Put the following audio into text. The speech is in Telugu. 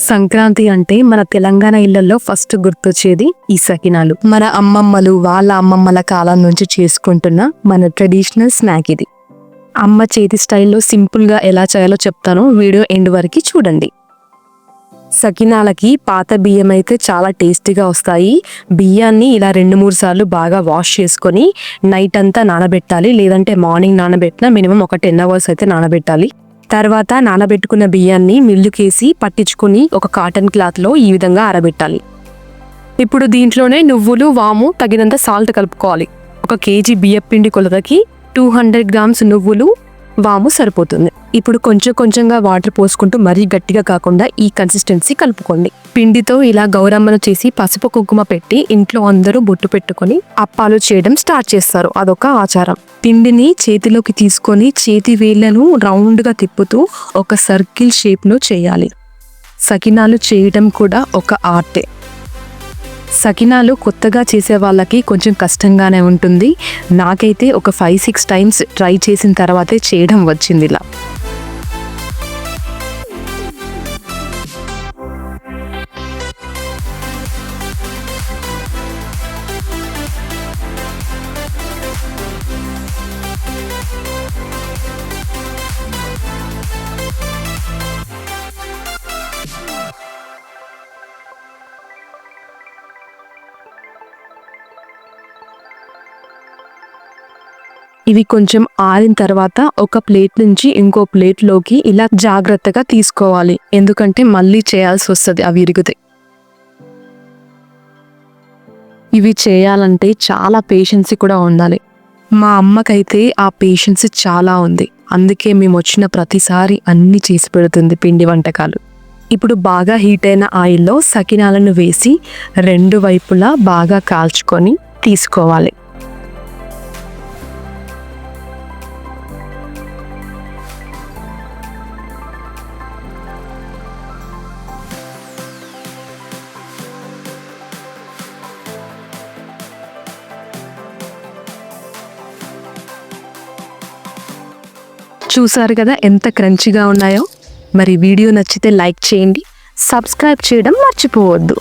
సంక్రాంతి అంటే మన తెలంగాణ ఇళ్లలో ఫస్ట్ గుర్తొచ్చేది ఈ సకినాలు. మన అమ్మమ్మలు వాళ్ళ అమ్మమ్మల కాలం నుంచి చేసుకుంటున్న మన ట్రెడిషనల్ స్నాక్ ఇది. అమ్మ చేతి స్టైల్లో సింపుల్ గా ఎలా చేయాలో చెప్తాను, వీడియో ఎండ్ వరకు చూడండి. సకినాలకి పాత బియ్యం అయితే చాలా టేస్టీగా వస్తాయి. బియ్యాన్ని ఇలా 2-3 సార్లు బాగా వాష్ చేసుకొని నైట్ అంతా నానబెట్టాలి, లేదంటే మార్నింగ్ నానబెట్టినా మినిమం ఒక 10 hours అయితే నానబెట్టాలి. తర్వాత నానబెట్టుకున్న బియ్యాన్ని మిల్లుకేసి పట్టించుకుని ఒక కాటన్ క్లాత్లో ఈ విధంగా ఆరబెట్టాలి. ఇప్పుడు దీంట్లోనే నువ్వులు, వాము, తగినంత సాల్ట్ కలుపుకోవాలి. 1 kg బియ్యం పిండి కొలతకి 200 grams నువ్వులు, వాము సరిపోతుంది. ఇప్పుడు కొంచెం కొంచెంగా వాటర్ పోసుకుంటూ మరీ గట్టిగా కాకుండా ఈ కన్సిస్టెన్సీ కలుపుకోండి. పిండితో ఇలా గౌరమ్మను చేసి పసుపు కుంకుమ పెట్టి ఇంట్లో అందరూ బొట్టు పెట్టుకొని అప్పాలు చేయడం స్టార్ట్ చేస్తారు. అదొక ఆచారం. పిండిని చేతిలోకి తీసుకొని చేతి వేళ్లను రౌండ్గా తిప్పుతూ ఒక సర్కిల్ షేప్లో చేయాలి. సకినాలు చేయడం కూడా ఒక ఆర్టే. సకినాలు కొత్తగా చేసే వాళ్ళకి కొంచెం కష్టంగానే ఉంటుంది. నాకైతే ఒక 5-6 times ట్రై చేసిన తర్వాతే చేయడం వచ్చింది ఇలా. ఇవి కొంచెం ఆరిన తర్వాత ఒక ప్లేట్ నుంచి ఇంకో ప్లేట్లోకి ఇలా జాగ్రత్తగా తీసుకోవాలి, ఎందుకంటే మళ్ళీ చేయాల్సి వస్తుంది అవి విరిగితే. ఇవి చేయాలంటే చాలా పేషెన్స్ కూడా ఉండాలి. మా అమ్మకైతే ఆ పేషెన్స్ చాలా ఉంది, అందుకే మేము వచ్చిన ప్రతిసారి అన్ని చేసి పెడుతుంది పిండి వంటకాలు. ఇప్పుడు బాగా హీట్ అయిన ఆయిల్లో సకినాలను వేసి 2 వైపులా బాగా కాల్చుకొని తీసుకోవాలి. చూసారు కదా ఎంత క్రంచిగా ఉన్నాయో. మరి వీడియో నచ్చితే లైక్ చేయండి, సబ్స్క్రైబ్ చేయడం మర్చిపోవద్దు.